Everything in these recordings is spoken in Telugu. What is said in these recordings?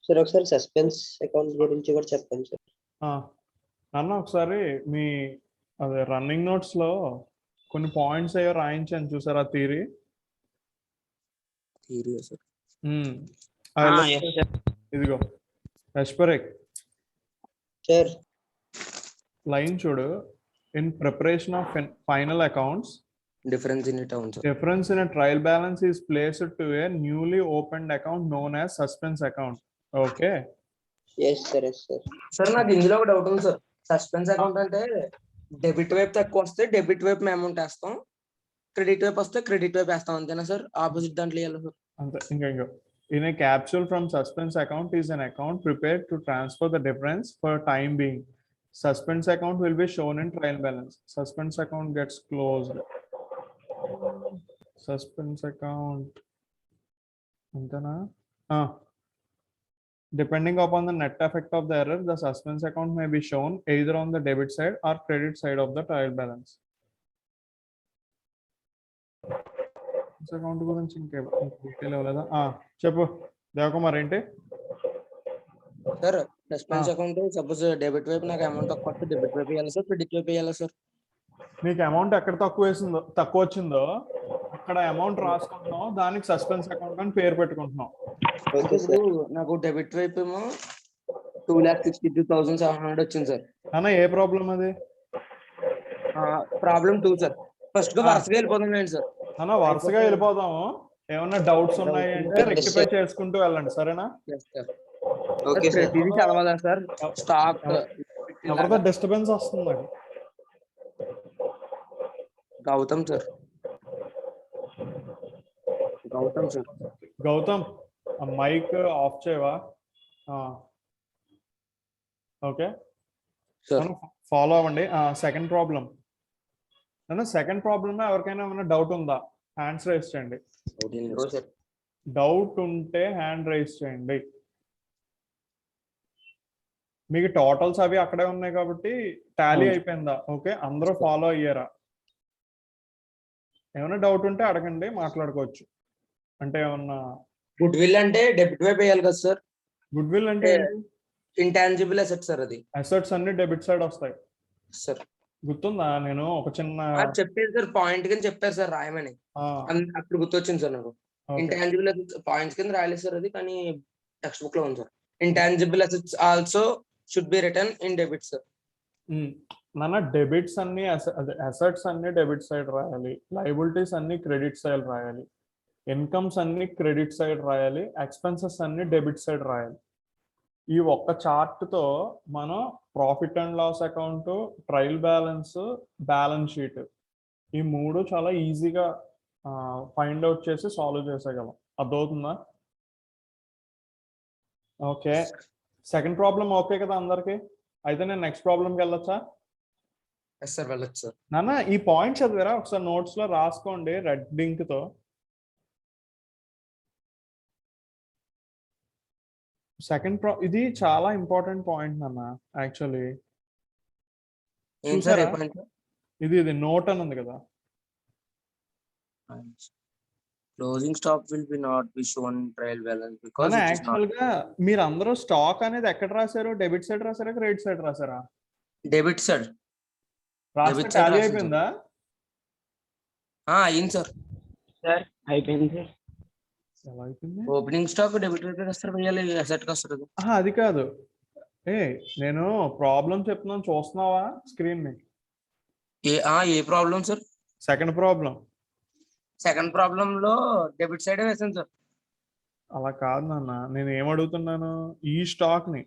సార్ ఒకసారి సస్పెన్స్ అకౌంట్ గురించి కూడా చెప్పండి సార్. నన్ను ఒకసారి మీ అదే రన్నింగ్ నోట్స్ లో కొన్ని పాయింట్స్ అయ్యో రాయించాను చూసారా థియరీ సార్. ఇదిగో ఎస్పెరిక్ సార్ లైన్ చూడు. In preparation of final accounts difference in it అవును sir. difference in a trial balance is placed to a newly opened account known as suspense account. Okay. Yes sir yes sir. Sir నాకు ఇందులో ఒక డౌట్ ఉంది సార్. సస్పెన్స్ అకౌంట్ అంటే డెబిట్ వైపు తక్కువ వస్తే డెబిట్ వైపు మేము అమౌంట్ వేస్తాం, క్రెడిట్ వైపు వస్తే క్రెడిట్ వైపు వేస్తాం, అంతేనా సార్? ఆపోజిట్ దాంట్లో వేయాలి సార్. అంతే. ఇంకా in a capsule from suspense account is an account prepared to transfer the difference for time being. Suspense account will be shown in trial balance. Suspense account gets closed. Suspense account antana depending upon the net effect of the error, the suspense account may be shown either on the debit side or credit side of the trial balance. Suspense account గురించి ఇంకా డీటెయిల్ అవ్వలేదా? చెప్పు దేవకుమార్. ఏంటి sir suspense account suppose debit వైపు నాకు అమౌంట్ తక్కువ వస్తే డెబిట్ వైపు వేయాలి సార్, క్రెడిట్ వైపు వేయాలి సార్? నీకు అమౌంట్ ఎక్కడ తక్కువ వచ్చిందో అక్కడ అమౌంట్ రాసుకుంటున్నావు, దానికి సస్పెన్స్ అకౌంట్ అని పేరు పెట్టుకుంటున్నావు. ఇప్పుడు నాకు డెబిట్ వైపు ఏమో 2,62,700 వచ్చింది సార్. అన్న ఏ ప్రాబ్లం అది? Problem 2 sir. ఫస్ట్ గా వరుసగా వెళ్ళిపోతాం సార్. అన్న వరుసగా వెళ్ళిపోదాము. ఏమన్నా డౌట్స్ ఉన్నాయి అంటే రెక్టిఫై చేసుకుంటూ వెళ్ళండి, సరేనా? ప్రతిదీ చదవాలా సార్? స్టాక్ ఎవరితో డిస్టర్బెన్స్ వస్తుంది నాకు. Gautam sir. Gautam mike off చేయవా? ఓకే ఫాలో అవ్వండి. సెకండ్ ప్రాబ్లం అన్న, సెకండ్ ప్రాబ్లమ్ ఎవరికైనా ఏమైనా డౌట్ ఉందా? హ్యాండ్స్ రైజ్ చేయండి. డౌట్ ఉంటే హ్యాండ్ రైజ్ చేయండి. మీకు టోటల్స్ అవి అక్కడే ఉన్నాయి కాబట్టి టాలీ అయిపోయిందా? ఓకే, అందరూ ఫాలో అయ్యారా? ఏమైనా డౌట్ ఉంటే అడగండి, మాట్లాడుకోవచ్చు. అంటే ఏమన్నా గుడ్ విల్ అంటే డెబిట్ వైపు వేయాలి కదా సార్? గుడ్ విల్ అంటే ఇంటాంజిబుల్ అసెట్స్ సార్. అది అసెట్స్ అన్ని డెబిట్ సైడ్ వస్తాయి సార్. గుర్తుందా? నేను ఒక చిన్న చెప్పారు సార్, పాయింట్ కింద చెప్పారు సార్ రాయమని. అప్పుడు గుర్తొచ్చింది సార్ నాకు. ఇంటాంజిబుల్ అసెట్స్ పాయింట్స్ కింద రాయలేదు సార్, అది కానీ టెక్స్ట్ బుక్ లో ఉంది sir. Intangible assets also should be return in debit sir. నాన్న డెబిట్స్ అన్ని అసెట్స్ అన్ని డెబిట్ సైడ్ రాయాలి, లయబిలిటీస్ అన్ని క్రెడిట్ సైడ్ రాయాలి, ఇన్కమ్స్ అన్ని క్రెడిట్ సైడ్ రాయాలి, ఎక్స్పెన్సెస్ అన్ని డెబిట్ సైడ్ రాయాలి. ఈ ఒక్క చార్ట్ తో మనం profit and loss account, trial balance, balance sheet ఈ మూడు చాలా ఈజీగా ఫైండ్ అవుట్ చేసి సాల్వ్ చేసేయగలం. అర్థమవుతుందా? ఓకే, సెకండ్ ప్రాబ్లం ఓకే కదా అందరికి? అయితే నేను నెక్స్ట్ ప్రాబ్లంకి వెళ్ళొచ్చా? వెళ్ళొచ్చు సార్. నాన్న ఈ పాయింట్ చదివారా? ఒకసారి నోట్స్ లో రాసుకోండి రెడ్ ఇంక్ తో. సెకండ్ ఇది చాలా ఇంపార్టెంట్ పాయింట్ నాన్న. యాక్చువల్లీ చూసారా, ఇది నోట్ అని ఉంది కదా. Closing stock will be not be shown trial balance because actual గా మీరు అందరూ స్టాక్ అనేది ఎక్కడ రాశారు? డెబిట్ సైడ్ రాసారా, క్రెడిట్ సైడ్ రాసారా? Debit side. రాస్తే టాలీ అయిపోయిందా? అయింది సార్. సార్ అయిపోయింది సార్. ఎలా అయిపోయింది? ఓపెనింగ్ స్టాక్ డెబిట్ వైపు వస్తారు, వేయాలి అసెట్ కి వస్తారు. అది కాదు, నేను ప్రాబ్లం చెప్తున్నాను, చూస్తున్నావా స్క్రీన్ ని? ఏ problem sir? Second problem. Second problem లో డెబిట్ సైడ్ వేసాను సార్. అలా కాదు నాన్న, నేను ఏం అడుగుతున్నాను, ఈ స్టాక్ ని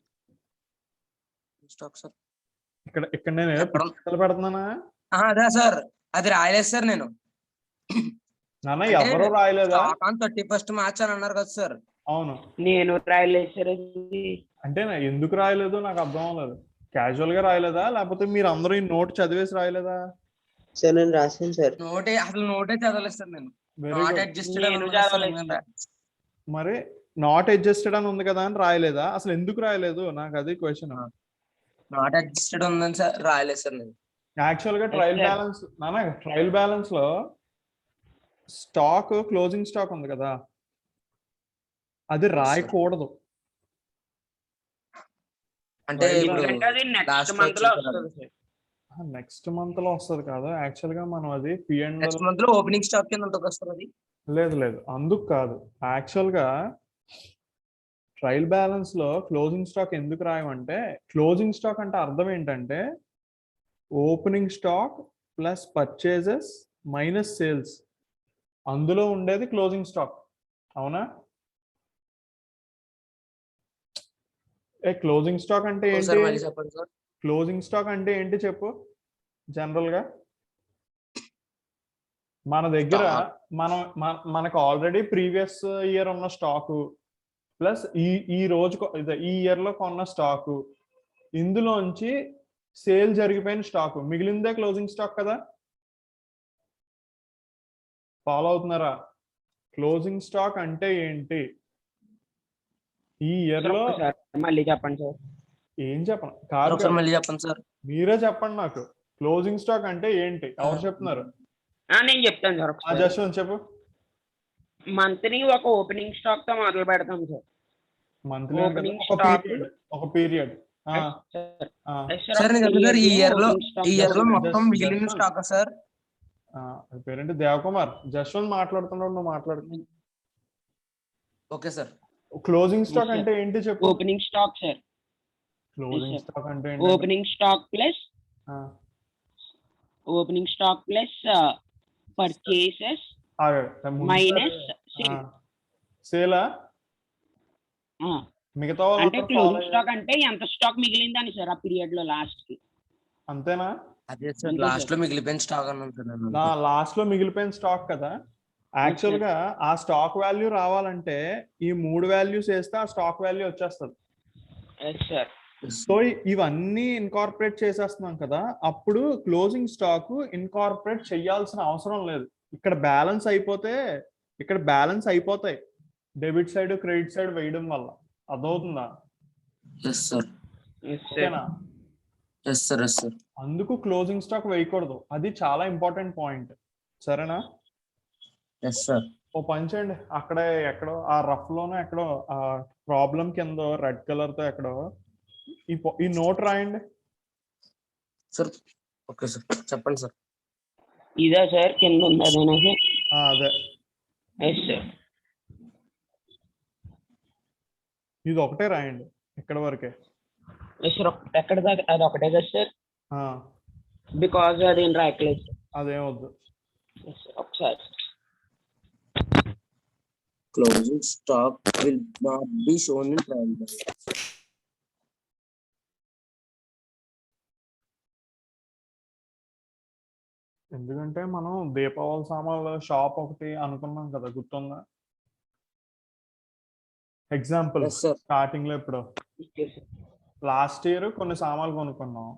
స్టాక్ సార్ ఇక్కడ నేను పెడుతున్నానా? అదే సార్, అది రాయలేదు సార్ నేను. నాన్న ఎవరో రాయలేదా? 31st మార్చ్ అని అన్నారు కదా సార్. అవును, నేను రాయలేదు సార్. అంటే ఎందుకు రాయలేదు నాకు అర్థం అవ్వలేదు. క్యాజువల్ గా రాయలేదా, లేకపోతే మీరు అందరూ ఈ నోట్ చదివేసి రాయలేదా? సార్ నేను రాసాను సార్. అసలు నోటే చదవలేదు సార్ నేను. మరి నాట్ అడ్జస్టెడ్ అని ఉంది కదా అని రాయలేదా? అసలు ఎందుకు రాయలేదు? నాకు అది క్వశ్చన్. నాట్ అడ్జస్టెడ్ ఉందని సార్ రాయలేదు సార్ నేను. యాక్చువల్ గా ట్రయల్ బ్యాలెన్స్ నాన్న, ట్రయల్ బ్యాలెన్స్ లో స్టాక్ క్లోజింగ్ స్టాక్ ఉంది కదా, అది రాయకూడదు. అంటే Right. ఇప్పుడు ఎందుకంటే అది నెక్స్ట్ last లో మంత్ లో వచ్చింది కదా. వస్తుంది సార్. నెక్స్ట్ మంత్ లో వస్తుంది కాదు, యాక్చువల్ గా మనం అది పిఎండ్ నెక్స్ట్ మంత్ లో ఓపెనింగ్ స్టాక్ కింద ఉంటుంది కదా సార్ అది. లేదు అందుకు కాదు, యాక్చువల్ గా ట్రయల్ బ్యాలెన్స్ లో క్లోజింగ్ స్టాక్ ఎందుకు రాయమంటే, క్లోజింగ్ స్టాక్ అంటే అర్థం ఏంటంటే opening stock plus purchases minus sales, అందులో ఉండేది క్లోజింగ్ స్టాక్. అవునా? క్లోజింగ్ స్టాక్ అంటే ఒకసారి ఏంటి? మళ్ళీ చెప్పండి సార్. క్లోజింగ్ స్టాక్ అంటే ఏంటి చెప్పు జనరల్ గా. మన దగ్గర Stock. మనకు ఆల్రెడీ ప్రీవియస్ ఇయర్ ఉన్న స్టాకు ప్లస్ ఈ రోజు ఈ ఇయర్ లో కొన్న స్టాకు, ఇందులోంచి సేల్ జరిగిపోయిన స్టాకు మిగిలిందే క్లోజింగ్ స్టాక్ కదా. ఫాలో అవుతున్నారా? క్లోజింగ్ స్టాక్ అంటే ఏంటి? ఈ ఇయర్ లో ఒకసారి మళ్ళీ చెప్పండి సార్. ఏం చెప్పను కాదు ఒకసారి కదా, మళ్ళీ చెప్పండి సార్. మీరే చెప్పండి నాకు క్లోజింగ్ స్టాక్ అంటే ఏంటి. ఎవరు చెప్తున్నారు? నేను చెప్తాను సార్. ఒకసారి జస్వంత్ చెప్పు. మంత్ ని ఒక ఓపెనింగ్ స్టాక్ తో మొదలు పెడతాం సార్. మంత్లీ ఓపెనింగ్ ఒక పీరియడ్. సార్ సార్ ఈ ఇయర్ లో మొత్తం మిగిలిన స్టాక్ సార్. పేరేంటి? దేవకుమార్. జస్వంత్ మాట్లాడుతున్నాడు, నువ్వు మాట్లాడుతున్నావు. Okay sir. క్లోజింగ్ స్టాక్ అంటే ఏంటి చెప్పు. Opening stock sir. Closing stock అంటే opening stock plus purchases minus sales. మిగతా అంటే క్లోజింగ్ స్టాక్ అంటే ఎంత స్టాక్ మిగిలిందని సార్ ఆ పీరియడ్ లో లాస్ట్ కి. అంతేనా? అదే సార్, లాస్ట్ లో మిగిలిపోయిన స్టాక్ అన్నాను. లాస్ట్ లో మిగిలిపోయిన స్టాక్ కదా. యాక్చువల్ గా ఆ స్టాక్ వాల్యూ రావాలంటే ఈ 3 వాల్యూస్ వేస్తే ఆ స్టాక్ వాల్యూ వచ్చేస్తుంది. సో ఇవన్నీ ఇన్కార్పొరేట్ చేసేస్తున్నాం కదా, అప్పుడు క్లోజింగ్ స్టాక్ ఇన్కార్పొరేట్ చేయాల్సిన అవసరం లేదు. ఇక్కడ బ్యాలెన్స్ అయిపోతాయి డెబిట్ సైడ్ క్రెడిట్ సైడ్ వేయడం వల్ల. అర్థమవుతుందా? ఓకేనా? అందుకు క్లోజింగ్ స్టాక్ వేయకూడదు, అది చాలా ఇంపార్టెంట్ పాయింట్. సరేనా? ఓ పని చేయండి, అక్కడే ఎక్కడో ఆ రఫ్ లోనే ఎక్కడో ఆ ప్రాబ్లం కింద రెడ్ కలర్ తో ఎక్కడో ఈ నోట్ రాయండి సార్. ఓకే సార్, చెప్పండి సార్. ఇదా సార్ కింద ఉంది అదేనా సార్? అదే. Yes sir. ఇది ఒకటే రాయండి ఇక్కడ వరకే. ఎక్కడ దాకా? అది ఒకటే కదా సార్, బికాజ్ అది రాయట్లేదు. అదేమొద్దు. ఒకసారి Closing stock will not be shown in trial balance. ఎందుకంటే మనం దీపావళి సామాన్ల షాప్ ఒకటి అనుకున్నాం కదా, గుర్తుందా? ఎగ్జాంపుల్ స్టార్టింగ్ లో ఇప్పుడు లాస్ట్ ఇయర్ కొన్ని సామాన్లు కొనుక్కున్నాం,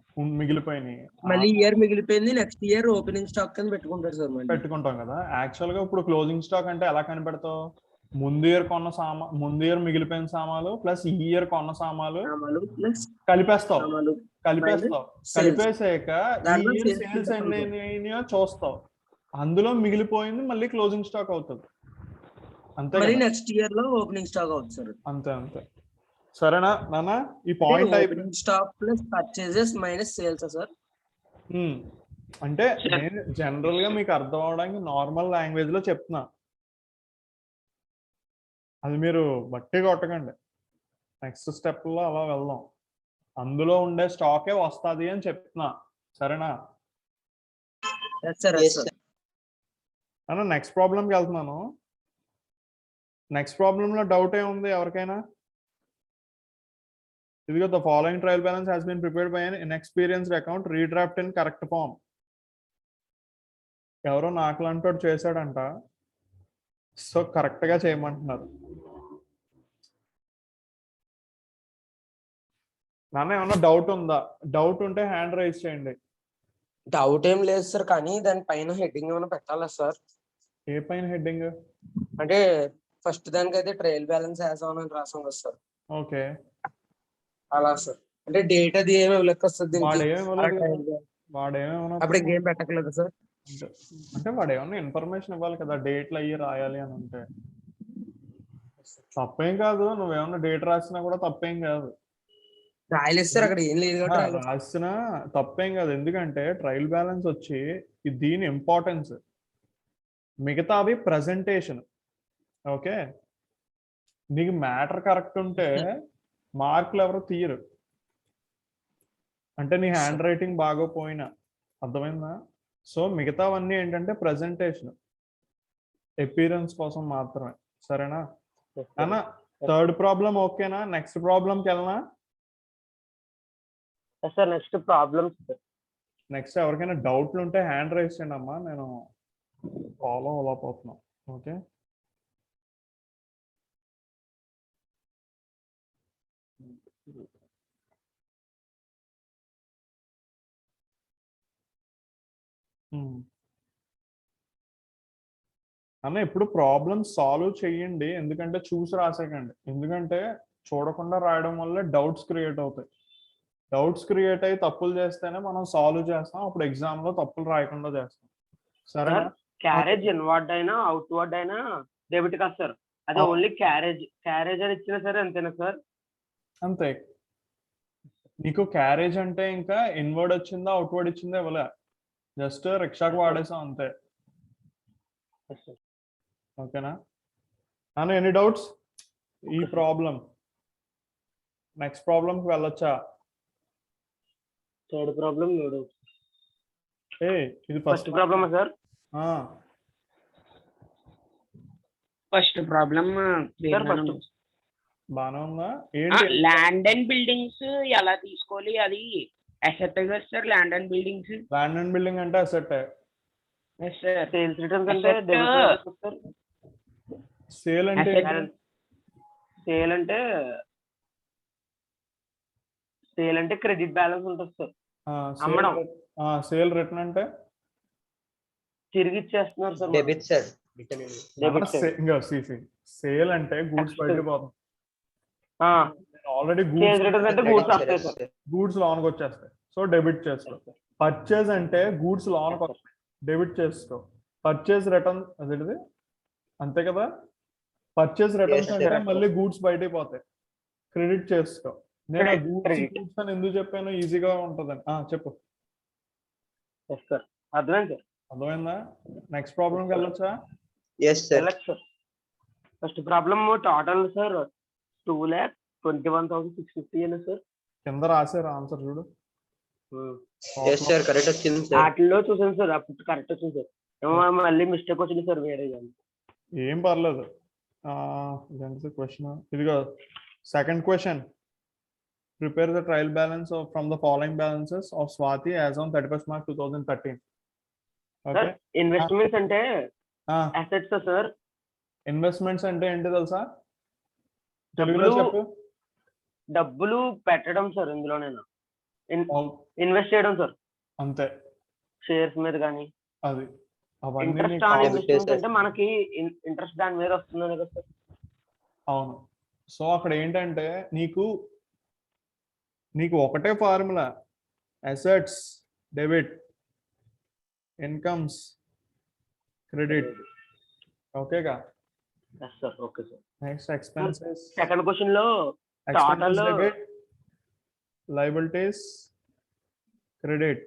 మిగిలిపోయినాయి. మళ్ళీ ఇయర్ మిగిలిపోయింది, నెక్స్ట్ ఇయర్ ఓపెనింగ్ స్టాక్ కింద పెట్టుకుంటారు సార్. పెట్టుకుంటాం కదా. యాక్చువల్ గా ఇప్పుడు క్లోజింగ్ స్టాక్ అంటే ఎలా కనిపెడతావు? ముందు ఇయర్ మిగిలిపోయిన సామాన్లు ప్లస్ ఈ ఇయర్ కొన్న సామాన్లు కలిపేస్తావు. కలిపేసాక ఈ ఇయర్ సేల్స్ ఎన్ని చూస్తావు, అందులో మిగిలిపోయింది మళ్ళీ క్లోజింగ్ స్టాక్ అవుతుంది. అంతే. నెక్స్ట్ ఇయర్ లో ఓపెనింగ్ స్టాక్ అవుతుంది సార్. అంతే. సరేనా నాన్న? ఈ point opening stock plus purchases minus sales sir. అంటే నేను జనరల్ గా మీకు అర్థం అవడానికి నార్మల్ లాంగ్వేజ్ లో చెప్తున్నా, అది మీరు బట్టి కొట్టకండి. నెక్స్ట్ స్టెప్ లో అలా వెళ్దాం, అందులో ఉండే స్టాకే వస్తుంది అని చెప్తున్నా. సరేనా? నెక్స్ట్ ప్రాబ్లంకి వెళ్తున్నాను. నెక్స్ట్ ప్రాబ్లం లో డౌట్ ఏముంది ఎవరికైనా? ఇదిగో, the following trial balance has been prepared by an inexperienced account, redraft in correct form. ఎవరో నాకులాంటోడు చేశాడంట, సో కరెక్ట్ గా చేయమంటున్నారు. నాన్న ఏమన్నా డౌట్ ఉందా? డౌట్ ఉంటే హ్యాండ్ రైజ్ చేయండి. డౌట్ ఏం లేదు సార్, కానీ దాని పైన హెడ్డింగ్ ఏమైనా పెట్టాలా సార్? ఏ పైన హెడ్డింగ్? అంటే ఫస్ట్ దానికైతే ట్రయల్ బ్యాలెన్స్ యాజ్ ఆన్ అని రాసాం కదా సార్. ఓకే, అలా సార్. అంటే డేట్ అది ఏమి లెక్క వస్తుంది అప్పుడు ఇంకేం పెట్టకలేదు సార్. అంటే వాడు ఏమన్నా ఇన్ఫర్మేషన్ ఇవ్వాలి కదా, డేట్లు అయ్యి రాయాలి అని అంటే తప్పేం కాదు. నువ్వేమన్నా డేట్ రాసినా కూడా తప్పేం కాదు. రాయలేదు సార్ అక్కడ ఏం లేదు కాబట్టి రాయలేదు. రాసిన తప్పేం కాదు, ఎందుకంటే ట్రయల్ బ్యాలెన్స్ వచ్చి దీని ఇంపార్టెన్స్, మిగతావి ప్రజెంటేషన్. ఓకే, నీకు మ్యాటర్ కరెక్ట్ ఉంటే మార్కులు ఎవరు తీయరు, అంటే నీ హ్యాండ్ రైటింగ్ బాగోపోయినా, అర్థమైందా? సో మిగతావన్నీ ఏంటంటే ప్రజెంటేషన్, అపీరెన్స్ కోసం మాత్రమే. సరేనా అన్న? థర్డ్ ప్రాబ్లం ఓకేనా? నెక్స్ట్ ప్రాబ్లంకి వెళ్ళనా? Sir next problems. నెక్స్ట్ ఎవరికైనా డౌట్లు ఉంటే హ్యాండ్ రైజ్ చేయండి అమ్మా, నేను ఫాలో అవ్వకపోతున్నాను. ఓకే, అన్న ఇప్పుడు ప్రాబ్లమ్ సాల్వ్ చెయ్యండి, ఎందుకంటే చూసి రాసేకండి, ఎందుకంటే చూడకుండా రాయడం వల్ల డౌట్స్ క్రియేట్ అవుతాయి. డౌట్స్ క్రియేట్ అయ్యి తప్పులు చేస్తేనే మనం సాల్వ్ చేస్తాం, అప్పుడు ఎగ్జామ్ లో తప్పులు రాయకుండా చేస్తాం. సరేనా? క్యారేజ్ ఇన్వర్డ్ అయినా అవుట్వర్డ్ అయినా డెబిట్ కాదు సార్, అది ఓన్లీ క్యారేజ్. క్యారేజ్ అని ఇచ్చినా సరే అంతేనా సార్? అంతే. నీకు క్యారేజ్ అంటే ఇంకా ఇన్వర్డ్ వచ్చిందా అవుట్వర్డ్ ఇచ్చిందా ఇవ్వలే, జస్ట్ రిక్షాకు వాడేసాం అంతే. ఓకేనా అన్న? ఎనీ డౌట్స్ ఈ ప్రాబ్లం? నెక్స్ట్ ప్రాబ్లంకి వెళ్ళొచ్చా? థర్డ్ ప్రాబ్లం ఇది first problem sir. First problem బానే ఉందా? ఏంటి ల్యాండ్ అండ్ బిల్డింగ్స్ ఎలా తీసుకోవాలి, అది అసెట్ కదా sir? Land and buildings, land and building అంటే అసెట్. సేల్స్ రిటర్న్స్ అంటే సేల్ అంటే సేల్ అంటే క్రెడిట్ బ్యాలెన్స్ ఉంటుంది సార్. అమ్మడం. సేల్ రిటర్న్ అంటే తిరిగి ఇచ్చేస్తున్నారు సార్. Debit sir. సేల్ అంటే గూడ్స్ బయటకు పోతాం, ఆల్రెడీ గూడ్స్ లోన్కి వచ్చేస్తాయి, సో డెబిట్ చేస్తాం. పర్చేజ్ అంటే గూడ్స్ లోన్కి వస్తాయి, డెబిట్ చేస్తాం. పర్చేజ్ రిటర్న్ అదేంటిది, అంతే కదా? పర్చేజ్ రిటర్న్స్ అంటే మళ్ళీ గూడ్స్ బయటకు పోతాయి, క్రెడిట్ చేసుకో. నేను గూడ్స్ అని ఎందుకు చెప్పాను, ఈజీగా ఉంటుందని. చెప్పు. అర్థమైందా? నెక్స్ట్ ప్రాబ్లంకి వెళ్ళొచ్చా? ఫస్ట్ ప్రాబ్లమ్ టోటల్ సార్ 2,21,650 అయినా సార్. కింద రాశారు ఆన్సర్ చూడు. కరెక్ట్ వచ్చింది సార్. వాటిల్లో చూసాను సార్, అప్పుడు కరెక్ట్ వచ్చింది సార్. మళ్ళీ మిస్టేక్ వచ్చింది సార్ వేరే. ఏం పర్లేదు. క్వశ్చన్ ఇదిగో, second question. Prepare the trial balance from the following balances of Swati as on 31st March 2013. Okay. Investments అంటే అసెట్స్ సార్. ఇన్వెస్ట్మెంట్స్ అంటే ఏంటి తెలుసా? తెలుగులో చెప్పు. డబ్బులు పెట్టడం సార్, ఇందులో నేను ఇన్వెస్ట్ చేయడం సార్, అంతే. షేర్స్ మీద కానీ అది. ఇంట్రెస్ట్ ఆన్ ఇన్వెస్ట్మెంట్ అంటే మనకి ఇంట్రెస్ట్ దాని మీద వస్తుంది కదా సార్. అవును. సో అక్కడ ఏంటంటే నీకు ఒకటే formula, assets debit, incomes credit. ఓకేగా? Okay sir. Next expenses. Second question లో టోటల్ డెబిట్, లయబిలిటీస్ క్రెడిట్.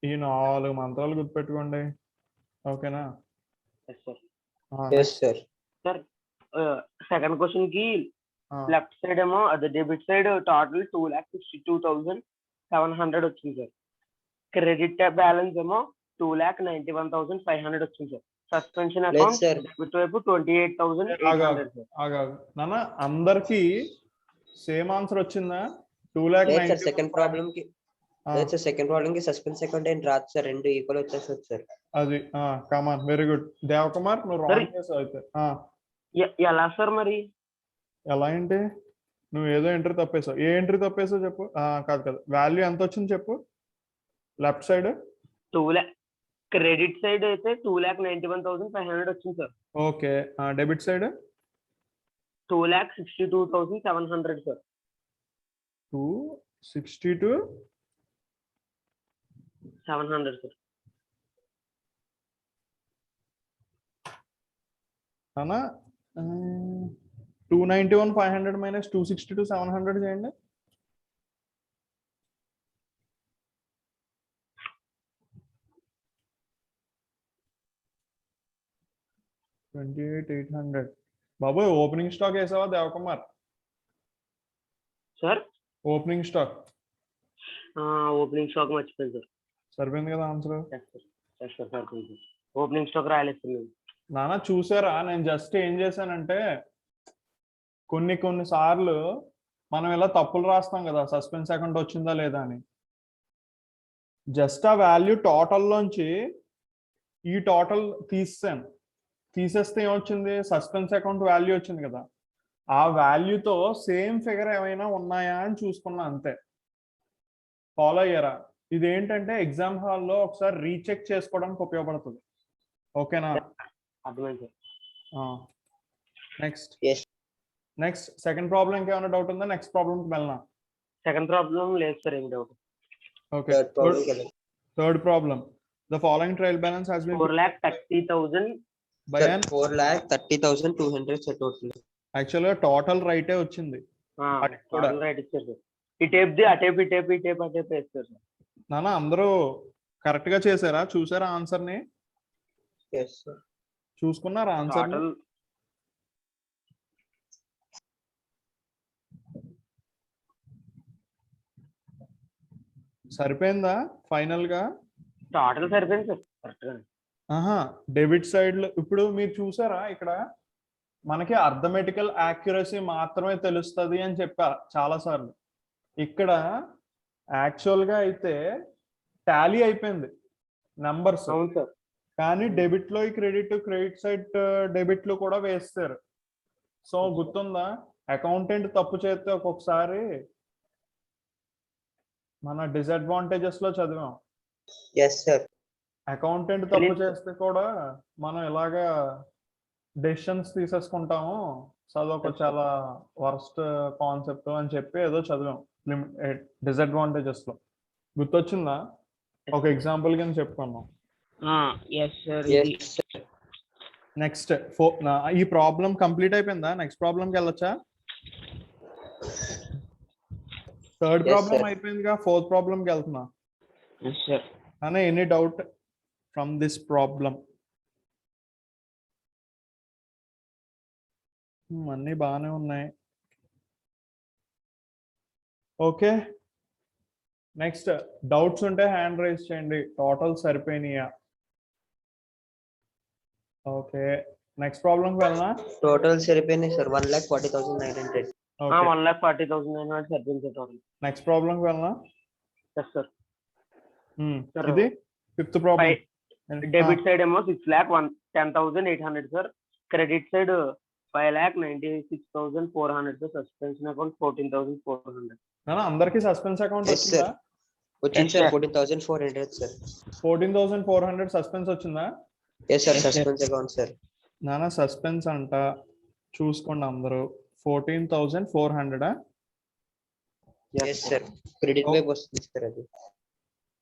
ఈ 4 మంత్రాలు గుర్తుపెట్టుకోండి. ఓకేనా? సార్ సెకండ్ క్వశ్చన్ కి లెఫ్ట్ సైడ్ ఏమో అది డెబిట్ సైడ్ టోటల్ 2,62,700 వచ్చింది సార్. క్రెడిట్ బ్యాలెన్స్ ఏమో 2,91,500 వచ్చింది సార్. సస్పెన్షన్ అకౌంట్ డెబిట్ వైపు 28,800 సార్. నాన్న అందరికి సేమ్ ఆన్సర్ వచ్చిందా? 2,90,000. సెకండ్ ప్రాబ్లం కి సస్పెన్స్ అకౌంట్ ఏంటి రాదు సార్, రెండు ఈక్వల్ వచ్చేస్తుంది సార్. అది కమాన్, వెరీ గుడ్ దేవకుమార్, నువ్వు రాంగ్ చేసావు అయితే. ఎలా సార్ మరి? ఎలా అంటే నువ్వు ఏదో ఎంట్రీ తప్పేసావు. ఏ ఎంట్రీ తప్పేసావు చెప్పు. కాదు వాల్యూ ఎంత వచ్చింది చెప్పు. లెఫ్ట్ సైడ్ క్రెడిట్ సైడ్ అయితే 2,91,500 వచ్చింది sir. Okay. Debit side 2,62,700 sir. 262,700 sir. అన్నా 291,500 మైనస్ 262,700 చేయండి. 28,800. బాబోయ్, ఓపెనింగ్ స్టాక్ వేసావా Devakumar? Sir opening stock opening stock మర్చిపోయింది సార్. సరిపోయింది కదా ఆన్సర్. ఓపెనింగ్ స్టాక్ రాయలేదు సార్ మేము. నానా చూసారా, నేను జస్ట్ ఏం చేశానంటే కొన్ని సార్లు మనం ఇలా తప్పులు రాస్తాం కదా, సస్పెన్స్ అకౌంట్ వచ్చిందా లేదా అని. జస్ట్ ఆ వాల్యూ టోటల్లోంచి ఈ టోటల్ తీసేస్తే ఏమొచ్చింది, సస్పెన్స్ అకౌంట్ వాల్యూ వచ్చింది కదా. ఆ వాల్యూతో సేమ్ ఫిగర్ ఏమైనా ఉన్నాయా అని చూసుకున్నా అంతే. ఫాలో అయ్యారా? ఇదేంటంటే ఎగ్జామ్ హాల్లో ఒకసారి రీచెక్ చేసుకోవడానికి ఉపయోగపడుతుంది. ఓకేనా? అర్థమైంది సార్. నెక్స్ట్ సెకండ్ ప్రాబ్లం ఇంకేమైనా డౌట్ ఉందా? నెక్స్ట్ ప్రాబ్లంకి వెళ్ళనా? సెకండ్ ప్రాబ్లం లేదు సార్, ఏం doubt. Okay, third problem. The following trial balance has been 4,30,000 by an 4,30,200 sir total. Actual గా టోటల్ రైటే వచ్చింది. కూడా. రైట్ ఇచ్చారు సార్. ఈ టేప్ది ఆ టేప్ వేస్తారు సార్. నానా అందరూ కరెక్ట్ గా చేశారా? చూసారా ఆన్సర్ ని? Yes, sir. చూసుకున్నారా ఆన్సర్? టోటల్ సరిపోయిందా ఫైనల్ గా? టోటల్ సరిపోయింది సార్ కరెక్ట్ గా. డెబిట్ సైడ్ లో ఇప్పుడు మీరు చూసారా, ఇక్కడ మనకి అర్థమెటికల్ యాక్యురసీ మాత్రమే తెలుస్తుంది అని చెప్పా చాలా సార్లు. ఇక్కడ యాక్చువల్ గా అయితే టాలీ అయిపోయింది నంబర్స్. అవును సార్. కానీ డెబిట్ లో క్రెడిట్ సైడ్ డెబిట్ లో కూడా వేస్తారు. సో గుర్తుందా, అకౌంటెంట్ తప్పు చేస్తే ఒక్కొక్కసారి మన డిసడ్వాంటేజెస్ లో చదివాం. Yes, sir. అకౌంటెంట్ తప్పు చేస్తే కూడా మనం ఇలాగా డెసిషన్స్ తీసేసుకుంటాము. సో అదొక చాలా వర్స్ట్ కాన్సెప్ట్ అని చెప్పి ఏదో చదివాం డిసడ్వాంటేజెస్ లో. గుర్తొచ్చిందా? ఒక ఎగ్జాంపుల్ కింద చెప్పుకున్నాం. నెక్స్ట్ ఈ ప్రాబ్లం కంప్లీట్ అయిపోయిందా? నెక్స్ట్ ప్రాబ్లంకి వెళ్ళొచ్చా? థర్డ్ ప్రాబ్లం అయిపోయిందిగా, ఫోర్త్ ప్రాబ్లంకి వెళ్తున్నా. అనే any doubt from this problem? అన్నీ బాగానే ఉన్నాయి. ఓకే, నెక్స్ట్ డౌట్స్ ఉంటే హ్యాండ్ రైజ్ చేయండి. టోటల్ సరిపోయినాయా? ఓకే, నెక్స్ట్ ప్రాబ్లంకి వెళ్ళనా? Total సరిపోయినాయి sir 1,40,900. 1,40,900 సరిపోయింది సార్ టోటల్. నెక్స్ట్ ప్రాబ్లంకి వెళ్ళనా? Yes sir. ఇది ఫిఫ్త్ ప్రాబ్లం. డెబిట్ సైడ్ ఏమో 6,10,800 sir. Credit side 5,96,400 sir. Suspension account 14,400. అందరికి సస్పెన్స్ అకౌంట్ వచ్చిందా? వచ్చింది సార్ 14,400 సార్. 14,400 సస్పెన్స్ వచ్చిందా? Yes sir, suspense account sir. నానా సస్పెన్స్ అంట చూసుకోండి అందరూ. 14,400. Yes sir, క్రెడిట్ వైపు వస్తుంది సార్ అది.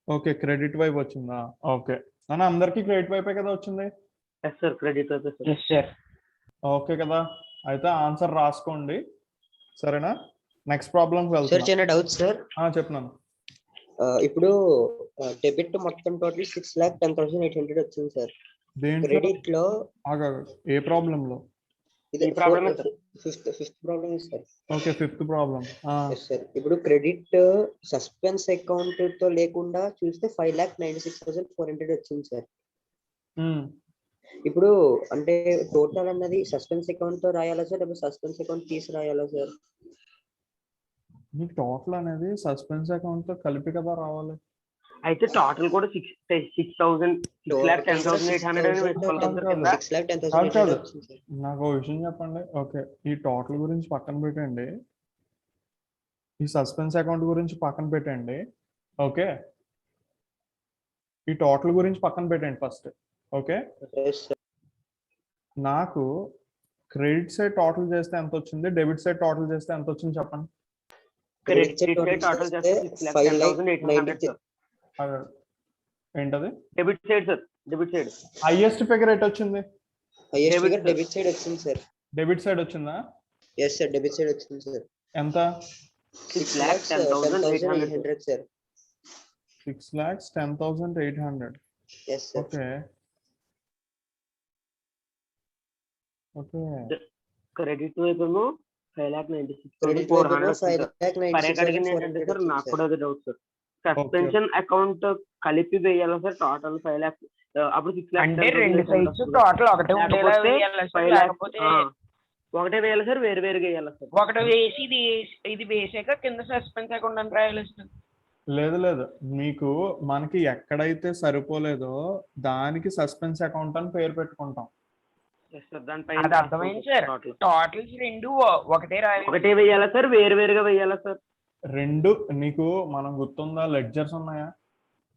ఓకే, క్రెడిట్ వైపు వచ్చిందా? ఓకే నానా, అందరికి క్రెడిట్ వైపే కదా వచ్చింది? ఎస్ సార్, క్రెడిట్ వైపే సార్. ఓకే కదా, అయితే ఆన్సర్ రాసుకోండి, సరేనా? నెక్స్ట్ ప్రాబ్లం సార్ చిన్న డౌట్ సార్. చెప్పినాను. ఇప్పుడు డెబిట్ మొత్తం టోటల్ 6,10,800 వచ్చింది సార్. క్రెడిట్ లో ఏ ప్రాబ్లం లో? Fifth problem sir. Okay, fifth problem. Sir ఇప్పుడు క్రెడిట్ సస్పెన్స్ అకౌంట్ తో లేకుండా చూస్తే 5,96,400 వచ్చింది సార్. ఇప్పుడు అంటే టోటల్ అన్నది సస్పెన్స్ అకౌంట్ తో రాయాలా సార్, లేకపోతే సస్పెన్స్ అకౌంట్ తీసి రాయాలా సార్? మీకు టోటల్ అనేది సస్పెన్స్ అకౌంట్ తో కలిపి కదా రావాలి. అయితే టోటల్ కూడా 6,10,800 నాకు విషయం చెప్పండి. ఓకే, ఈ టోటల్ గురించి పక్కన పెట్టండి, ఈ సస్పెన్స్ అకౌంట్ గురించి పక్కన పెట్టండి. ఓకే, ఈ టోటల్ గురించి పక్కన పెట్టండి ఫస్ట్. ఓకే, నాకు క్రెడిట్ సైడ్ టోటల్ చేస్తే ఎంత వచ్చింది, డెబిట్ సైడ్ టోటల్ చేస్తే ఎంత వచ్చింది చెప్పండి. క్రెడిట్ సైడ్ టోటల్ చేస్తే 6,10,800 ఏంటది? Debit side sir. Debit side highest figure at వచ్చింది? డెబిట్ సైడ్ వచ్చింది సార్. డెబిట్ సైడ్ వచ్చిందా? yes sir, డెబిట్ సైడ్ వచ్చింది సార్. ఎంత? 6,10,800 sir. 6,10,800. yes sir. Okay, okay. Credit వైపు ఏమో 5,96,400 క్రెడిట్ వైపు వచ్చింది సార్. పరేఖ అడిగింది ఏంటంటే సార్ 5,96,400 నాకు వచ్చింది కూడా సార్. అది డౌట్ సార్. సస్పెన్షన్ అకౌంట్ కలిపి వేయాలా సార్ టోటల్ 5 lakhs అప్పుడు 6 lakhs అంటే రెండు సైడ్స్ టోటల్ ఒకటే ఉండేలా లేకపోతే వేయాలా సార్? 5 lakhs లేకపోతే ఒకటే వేయాలి సార్ వేరు వేరుగా వేయాలా సార్? ఒకటి వేసి ఇది వేసాక కింద సస్పెన్స్ అకౌంట్ అని రాయాలి సార్. లేదు లేదు, మీకు మనకి ఎక్కడైతే సరిపోలేదో దానికి సస్పెన్స్ అకౌంట్ అని పేరు పెట్టుకుంటాం. Yes sir, దానిపై అది అర్థమైంది సార్. టోటల్స్ రెండు ఒకటే రాయాలి. ఒకటే వేయాలా సార్ వేరు వేరుగా వేయాలా సార్? రెండు నీకు మనం గుర్తుందా, లెడ్జర్స్ ఉన్నాయా?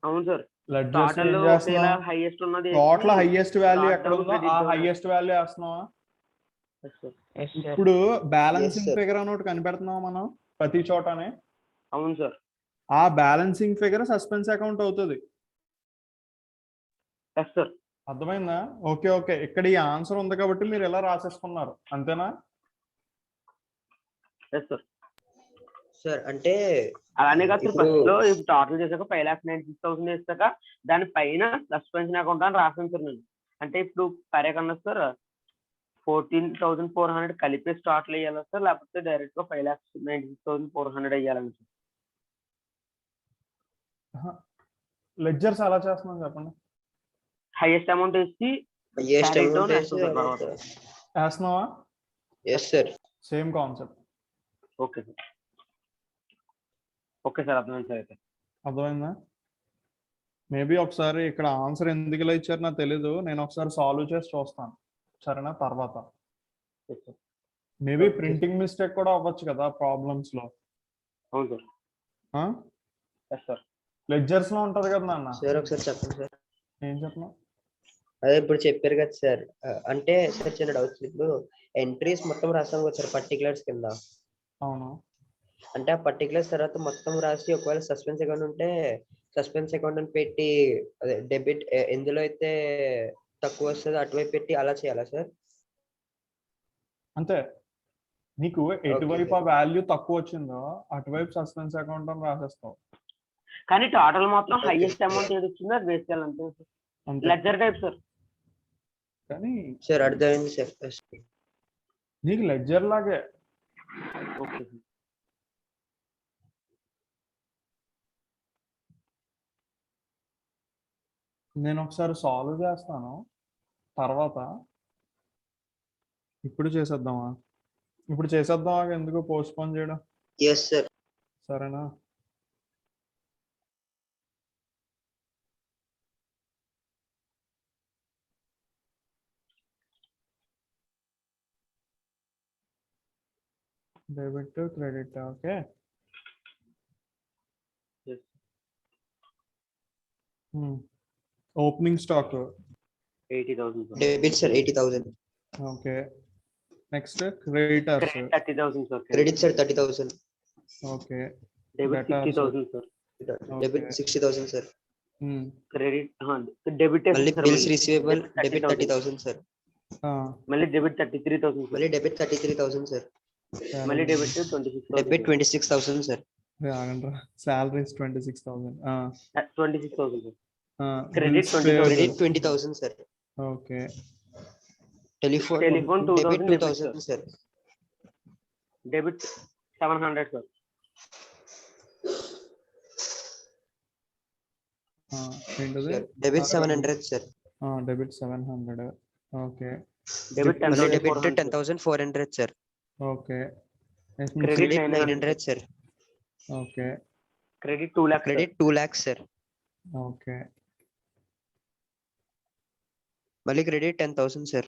అవును సార్. లెడ్జర్స్ టోటల్ ఏం చేస్తున్నావు? హైయెస్ట్ ఉన్నది టోటల్ హైయెస్ట్ వాల్యూ dot ఎక్కడ down ఉందో credit ఆ down. హైయెస్ట్ వాల్యూ వేస్తున్నావా? Yes sir. Yes, sir. ఇప్పుడు బ్యాలెన్సింగ్ Yes, sir. ఫిగర్ అని ఒకటి కనిపెడుతున్నాం మనం ప్రతి చోటనే. అవును సార్. ఆ బ్యాలెన్సింగ్ ఫిగర్ సస్పెన్స్ అకౌంట్ అవుతుంది. Yes sir. అర్థమైందా? ఓకే ఓకే, ఇక్కడ ఈ ఆన్సర్ ఉంది కాబట్టి మీరు ఎలా రాసేసుకున్నారు, అంతేనా? Yes sir. సార్ అంటే అలానే కాదు సార్, ఇప్పుడు- ఫస్ట్ లో టోటల్ చేసాక 5,96,000 వేసాక దాని పైన సస్పెన్షన్ అకౌంట్ అని రాసాను సార్ నేను. అంటే ఇప్పుడు పరేఖ అన్నది సార్ 14,400 కలిపేసి టోటల్ వేయాలా సార్ లేకపోతే డైరెక్ట్ గా 5,96,400 వేయాలని సార్? లెడ్జర్స్ అలా చేస్తున్నాం చెప్పండి. హైయెస్ట్ అమౌంట్ వేసి హైయెస్ట్ carry అమౌంట్ down వేసి వేస్తాం సార్ తర్వాత. వేస్తున్నావా? Yes sir. Same concept. Okay sir. Okay sir, అర్థమైంది సార్. అయితే అర్థమైందా? మేబీ ఒకసారి ఇక్కడ ఆన్సర్ ఎందుకు ఇలా ఇచ్చారు నాకు తెలీదు, నేను ఒకసారి సాల్వ్ చేసి చూస్తాను సరేనా తర్వాత. Yes, sir. Maybe printing mistake కూడా అవ్వచ్చు కదా ప్రాబ్లమ్స్ లో. అవును సార్. Yes sir. లెడ్జర్స్ లో ఉంటది కదా నాన్న. సార్ ఒకసారి చెప్పండి సార్. ఏం చెప్పను? అదే ఇప్పుడు చెప్పారు కదా సార్, అంటే సార్ చిన్న డౌట్స్. ఇప్పుడు ఎంట్రీస్ మొత్తం రాస్తాం కదా సార్ పర్టికులర్స్ కింద. అవును. అంటే ఆ పర్టికులర్స్ తర్వాత మొత్తం రాసి ఒకవేళ సస్పెన్స్ అకౌంట్ ఉంటే సస్పెన్స్ అకౌంట్ అని పెట్టి అదే డెబిట్ ఎందులో అయితే తక్కువ వస్తుందో అటువైపు పెట్టి అలా చేయాలా సార్? అంతే, నీకు ఎటువైపు ఆ వాల్యూ తక్కువ వచ్చిందో అటువైపు సస్పెన్స్ అకౌంట్ అని రాసేస్తావు. కానీ టోటల్ మొత్తం Okay. హైయెస్ట్ అమౌంట్ ఏది వచ్చిందో అది వేస్ట్ చేయాలంటే అంతే. Ledger type sir. కానీ సార్ అర్థమైంది సార్. నీకు లెడ్జర్ లాగే. Okay sir. నేను ఒకసారి సాల్వ్ చేస్తాను తర్వాత. ఇప్పుడు చేసేద్దామా? ఇప్పుడు చేసేద్దామా, ఎందుకు పోస్ట్ పోన్ చేయడం? Yes sir. సరేనా? Debit credit. Okay. Yes. Opening stock 80,000 sir. Debit sir 80,000. Okay. Next creditors. Credit 30,000 sir. Credit sir 30,000. Okay. Debit debtors. 60,000 sir. Debit 60,000 sir. Credit debit మళ్ళీ బిల్స్ రిసీవబుల్ డెబిట్ 30,000 సార్. మళ్ళీ డెబిట్ 33,000 సార్. మళ్ళీ డెబిట్ 33,000 సార్. మళ్ళీ debit 26,000. Debit 26,000 sir. Salaries 26,000. 26,000 sir. Credit credit 20,000 sir. Okay. Telephone debit 2,000 sir. Debit 700 sir. ఏంటది? Debit 700 sir. Debit 700. Okay. Debit మళ్ళీ debit 10,400 10,400 sir. Okay. Credit credit 900 sir. Okay. Credit 2 lakhs. Credit 2 lakhs sir. Okay. మళ్ళీ క్రెడిట్ 10,000 సార్.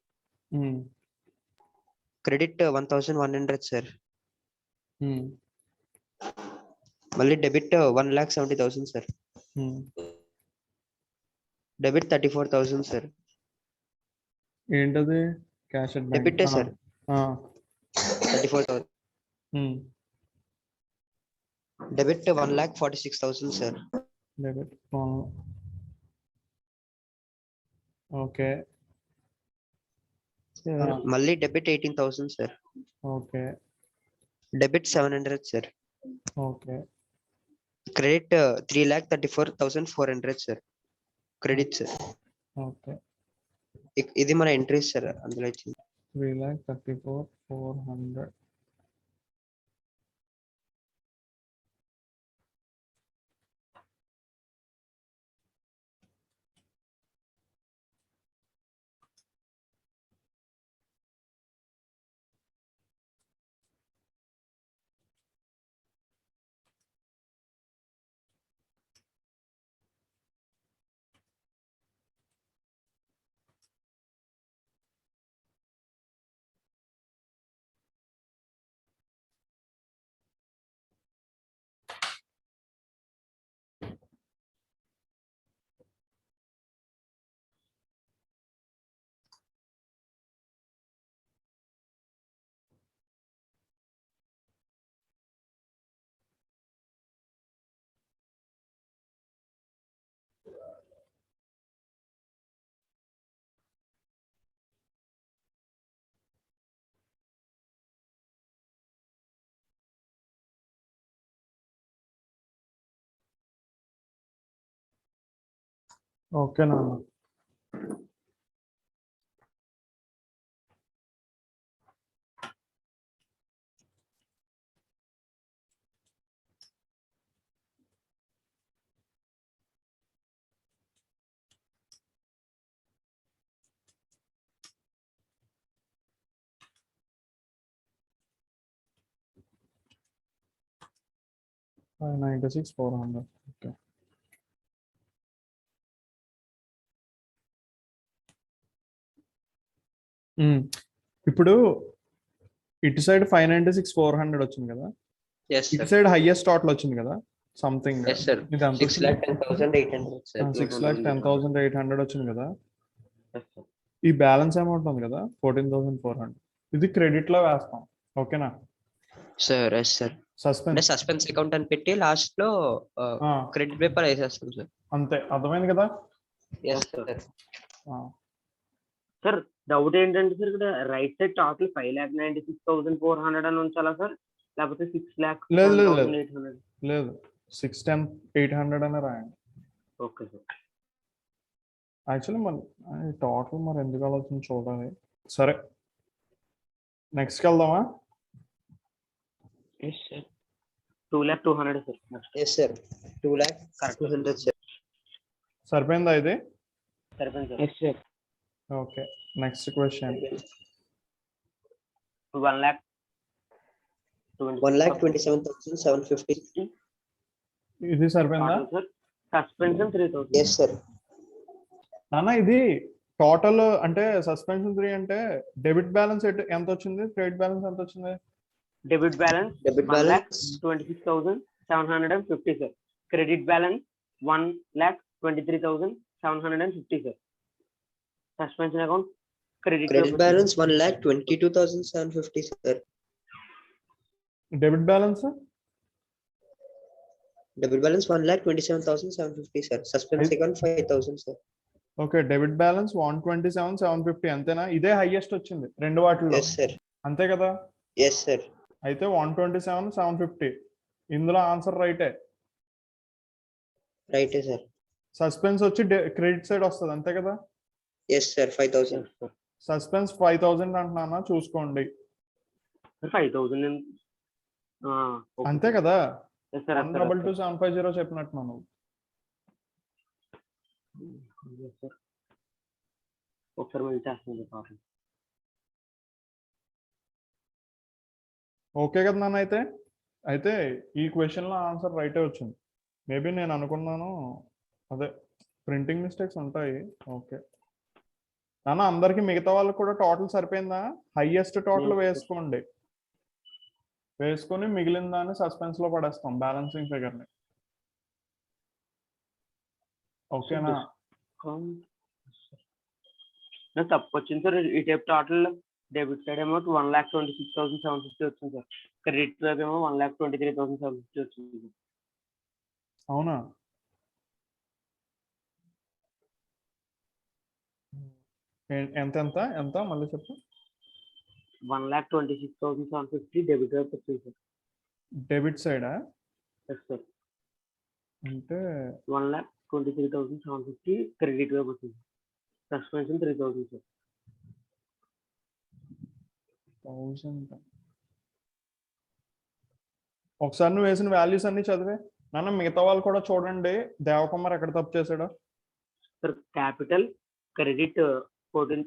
Credit 1,100 sir. మళ్ళీ డెబిట్ 1,70,000 సార్. Debit 34,000 sir. ఏంటది? Cash at bank. Debit sir 34,000. Debit 1,46,000 sir. Debit. Okay. మళ్ళీ debit 18,000 sir. Okay. Debit 700 sir. Okay. Credit 3,34,400 sir. Credit sir. Okay. ఇది మన ఎంట్రీస్ సార్ అందులో ఇచ్చింది. 3,34,400. ఓకే నాన్న. Five 96,400. ఓకే. ఇప్పుడు ఇటు సైడ్ 596,400 వచ్చింది కదా, Yes, ఇటు sir. సైడ్ హైయెస్ట్ టోటల్ వచ్చింది కదా సంథింగ్. Yes, sir. ఇది ఎంత వచ్చింది? 6,10,800, sir. 6,10,800 వచ్చింది కదా. ఈ బ్యాలెన్స్ అమౌంట్ ఉంది కదా 14,400, ఇది క్రెడిట్ లో వేస్తాం. ఓకేనా? Sir, yes, sir. అంటే సస్పెన్స్ సస్పెన్స్ అకౌంట్ అని పెట్టి లాస్ట్ లో క్రెడిట్ పేపర్ వేసేస్తాం సార్. అంతే, అర్థమైంది కదా. Yes sir. సార్ డౌట్ ఏంటంటే సార్ ఇక్కడ రైట్ సైడ్ టోటల్ 5,96,400 అని ఉంచాలా సార్, లేకపోతే లేదు, లేదు, లేదు. 6,10,800? లేదు, 6,10,800 అనే రాయండి. Okay sir. యాక్చువల్లీ మరి టోటల్ మరి ఎందుకు ఆలోచన చూడాలి. సరే, నెక్స్ట్కి వెళ్దామా? Yes sir. 2,02,000 sir next. Yes sir. 2,02,000 sir. సరిపోయిందా ఇది? సరిపోయింది sir. Yes sir. Okay, next question. 1,27,750. ఇది సరిపోయిందా? Sir suspension 3,000. Yes sir. నాన్న ఇది టోటల్ అంటే సస్పెన్షన్ 3 అంటే డెబిట్ బ్యాలెన్స్ ఎంత వచ్చింది, క్రెడిట్ బ్యాలెన్స్ ఎంత వచ్చింది? Debit balance 1,26,750 sir. Credit balance 1,23,750 sir. Suspension account credit balance 1,22,750 sir. Debit balance 1,27,750 sir. Suspense account 5,000 sir. Okay, debit balance 127,750 అంతేనా? ఇదే హైయెస్ట్ వచ్చింది రెండు వాటిల్లో. Yes sir. అంతే కదా? Yes sir. అయితే 127,750 ఇందులో ఆన్సర్ రైటే. రైటే సార్. సస్పెన్స్ వచ్చి క్రెడిట్ సైడ్ వస్తుంది అంతే కదా? Yes sir. 5,000. సస్పెన్స్ 5,000 అంటున్నా, చూసుకోండి. 5,000 అంతే కదా? సార్. 122,750 చెప్పినట్టు మనం. ఒకసారి మేము చేస్తాం. ఓకే కదా నాన్న? అయితే ఈ క్వశ్చన్ లో ఆన్సర్ రైటే వచ్చింది. మేబీ నేను అనుకున్నాను అదే ప్రింటింగ్ మిస్టేక్స్ ఉంటాయి. ఓకే నాన్న, అందరికి మిగతా వాళ్ళకి కూడా టోటల్ సరిపోయిందా? హైయెస్ట్ టోటల్ వేసుకోండి, వేసుకొని మిగిలిన దాన్ని సస్పెన్స్ లో పడేస్తాం బ్యాలెన్సింగ్ ఫిగర్ ని. ఓకేనా? తప్పు వచ్చింది సార్. ఈ టైప్ టోటల్ డెబిట్ సైడ్ ఏమో 1,26,750 వచ్చింది సార్. క్రెడిట్ సైడ్ ఏమో 1,23,750 వచ్చింది. అవునా? ఎంత ఎంత ఎంత మళ్ళీ చెప్పు. 1,26,750 డెబిట్ వైపు వచ్చింది సార్. డెబిట్ సైడా? Yes sir. అంటే 1,23,750 క్రెడిట్ వైపు వచ్చింది. సస్పెన్షన్ 3,000 సార్. 1000. ఒకసారి నువ్వు వేసిన వాల్యూస్ అన్ని చదివే నాన్న, మిగతా వాళ్ళు కూడా చూడండి దేవకుమార్ ఎక్కడ తప్పు చేశాడో. Sir capital credit 14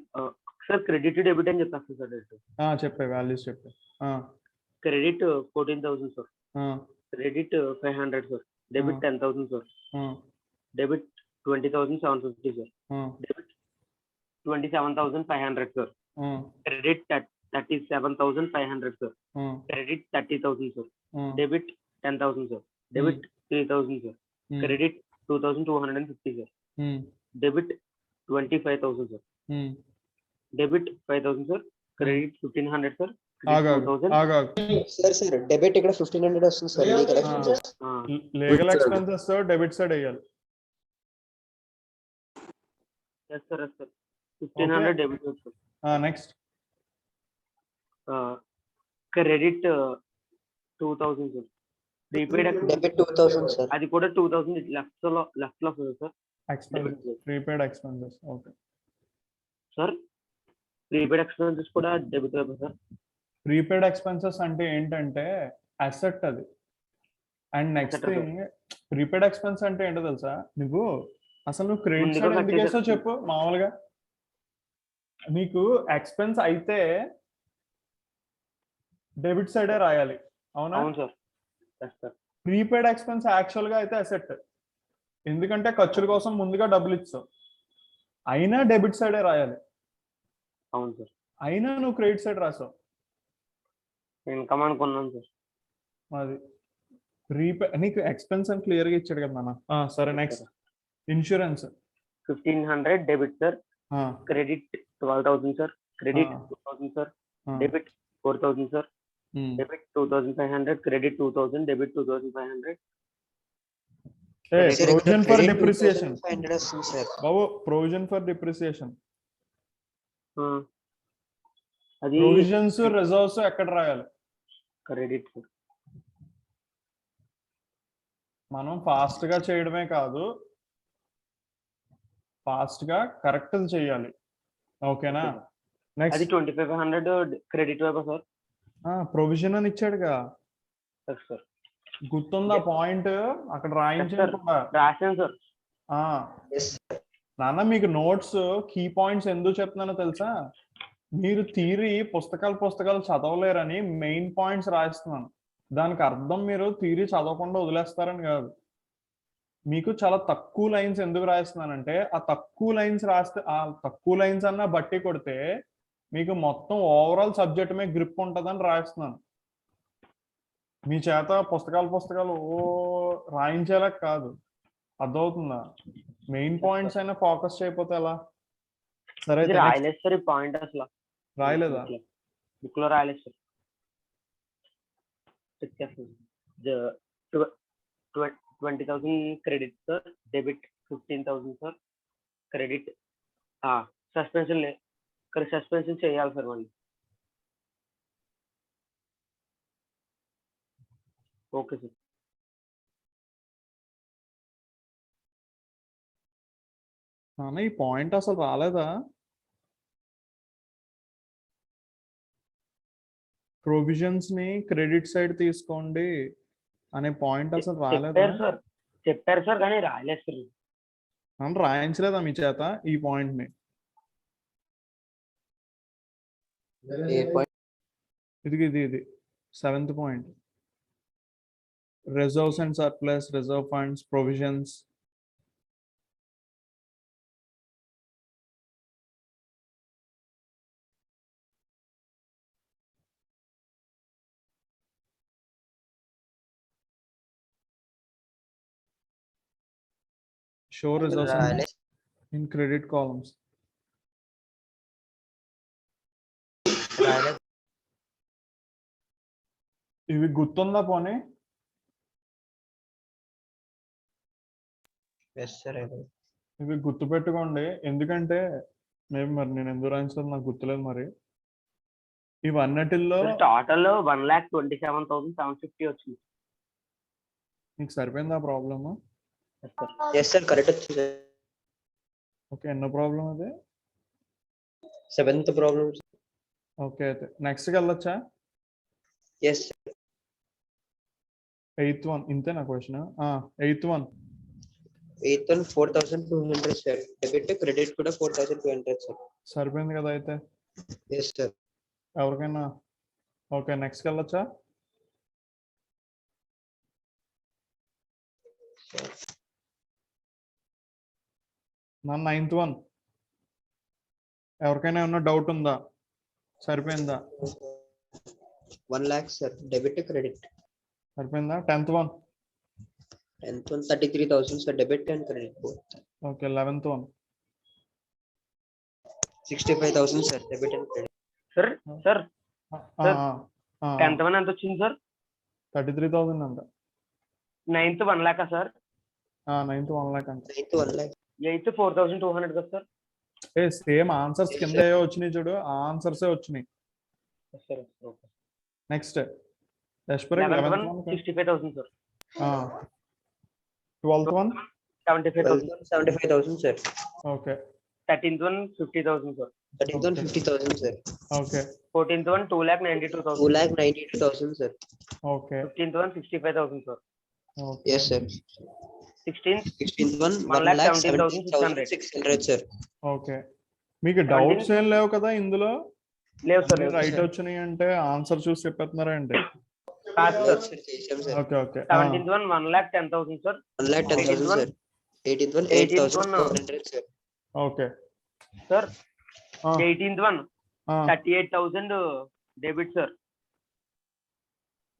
sir credit debit అని చెప్పేస్తాను సార్ డైరెక్ట్. చెప్పే వాల్యూస్ చెప్పే. Credit 14,000 sir, credit 500 sir, debit 10,000 sir, debit 20,750 sir, debit 27,500 sir, credit 37,500 sir, credit 30,000 sir, debit 10,000 sir, debit 3,000 sir, credit 2,250 sir, debit 25,000 sir, debit 5,000 sir, credit 1,500 sir, sir debit ఇక్కడ 1,500 వస్తుంది sir. Legal expenses debit side వేయాలి. Yes sir 1,500 debit sir. Next credit 2,000 sir, prepaid debit 2,000 sir. అది కూడా 2,000 లెఫ్ట్ లో sir. Prepaid expenses. Okay sir prepaid expenses కూడా డెబిట్ వైపు సార్. ప్రీపెయిడ్ ఎక్స్పెన్సెస్ అంటే ఏంటంటే అసెట్ అది. And next thing, prepaid expense అంటే ఏంటో తెలుసా నువ్వు? అసలు నువ్వు క్రెడిట్ సైడ్ ఎందుకు వేసావు చెప్పు. మామూలుగా నీకు ఎక్స్పెన్స్ అయితే డెబిట్ సైడే రాయాలి, అవునా? అవును సార్. ప్రీపెయిడ్ ఎక్స్పెన్స్ యాక్చువల్ గా అయితే అసెట్, ఎందుకంటే ఖర్చుల కోసం ముందుగా డబ్బులు ఇచ్చావు, అయినా డెబిట్ సైడే రాయాలి. అవును సార్. అయినా నువ్వు క్రెడిట్ సైడ్ రాసావు. ఇన్కమ్ అనుకున్నాను సార్. అది నీకు ఎక్స్పెన్స్ అని క్లియర్ గా ఇచ్చాడు కదా నాన్న. సరే next insurance 1,500 debit sir, credit 12,000 sir, credit 2,000 sir, debit 4,000 sir, debit 2,500, credit 2,000, debit 2,500. Provision for depreciation Babu, provision for depreciation. అది ప్రొవిజన్స్ రిజర్వ్స్ ఎక్కడ రాయాలి? Credit sir. మనం ఫాస్ట్ గా చేయడమే కాదు, ఫాస్ట్ గా కరెక్ట్ చేయాలి, ఓకేనా? అది నెక్స్ట్ 2,500 క్రెడిట్ వైపు సార్. ప్రొవిజన్ అని ఇచ్చాడుగా సార్. గుర్తుందా పాయింట్? అక్కడ రాయించాడు కూడా. రాశాను సార్. నాన్న మీకు నోట్స్ కీ పాయింట్స్ ఎందుకు చెప్తున్నానో తెలుసా? మీరు థియరీ పుస్తకాలు చదవలేరని మెయిన్ పాయింట్స్ రాయిస్తున్నాను. దానికి అర్థం మీరు థియరీ చదవకుండా వదిలేస్తారని కాదు. మీకు చాలా తక్కువ లైన్స్ ఎందుకు రాయిస్తున్నానంటే, ఆ తక్కువ లైన్స్ రాస్తే, ఆ తక్కువ లైన్స్ అన్నా బట్టి కొడితే మీకు మొత్తం ఓవరాల్ సబ్జెక్ట్ మీద గ్రిప్ ఉంటుందని రాయిస్తున్నాను. మీ చేత పుస్తకాలు రాయించేలా కాదు, అర్థమవుతుందా? మెయిన్ పాయింట్స్ అయినా ఫోకస్ చేయకపోతే ఎలా? సరే రాయలేదు సార్ ఈ పాయింట్, అసలు రాయలేదా? బుక్ లో రాయలేదు sir. 20,000 credit sir, debit 15,000 sir, credit suspension చేయాలి సార్ మళ్ళీ. Okay sir. ఈ పాయింట్ అసలు రాలేదా? ప్రొవిజన్స్ ని క్రెడిట్ సైడ్ తీసుకోండి అనే పాయింట్ అసలు రాలేదా? చెప్పారు సార్ కానీ రాయలేదు సార్. నన్ను రాయించలేదా మీ చేత ఈ పాయింట్ ని? ఇది 7th point. Reserves and surplus, reserve funds, provisions. Show reserves in credit columns. ఇవి గుర్తుందా పోనీ? ఇవి గుర్తు పెట్టుకోండి, ఎందుకంటే మరి నేను ఎందుకు రాయించలేదు నాకు గుర్తులేదు. మరి ఇవన్నిటిల్లో టోటల్ 1,27,750 వచ్చింది. నీకు సరిపోయిందా ప్రాబ్లమ్? ఓకే, ఎన్నో ప్రాబ్లం అది? 7th problem. ఓకే అయితే నెక్స్ట్కి వెళ్ళొచ్చా? ఎస్ 8th వన్ ఇంతేనా question? 8th one 8th one 4200 sir. Debit credit కూడా 4200 సార్. సరిపోయింది కదా అయితే. Yes sir. ఎవరికైనా ఓకే నెక్స్ట్కి వెళ్ళొచ్చా? నా 9th వన్ ఎవరికైనా ఏమన్నా డౌట్ ఉందా? సరిపోయిందా? 1 lakh సార్. డెబిట్ క్రెడిట్ సరిపోయిందా? 10th one 10th one 33,000 sir. Debit and credit both. Okay 11th one 65,000 sir. Debit and credit. Sir sir 10th one ఎంత వచ్చింది సార్? 33,000 అంట. 9th 1 lakh sir? 9th 1 lakh అంట. 9th 1 lakh. 8th 4,200 కదా సార్? సేమ్ ఆన్సర్స్ కింద ఏ వచ్చినాయి చూడు, ఆ ఆన్సర్సే వచ్చినాయి. Sir okay. Next Yashwar 11th one 65,000 sir. 12th one 75,000. 75,000 sir. Okay 13th one 50,000 sir. 13th one 50,000 sir. Okay 14th one 2,92,000. 2,92,000 sir. Okay 15th one 65,000 sir. Okay yes sir. 16th one 1,17,600 sir. Okay మీకు డౌట్స్ ఏం లేవు కదా ఇందులో? లేవు సార్. రైట్ వచ్చినాయి అంటే ఆన్సర్ చూసి చెప్పేస్తున్నారా అండి? కాదు sir. Okay okay 17th one 1,10,000 sir. 1,10,000 sir. 18th one 8,400 sir. Okay sir 18th one 38,000 debit sir.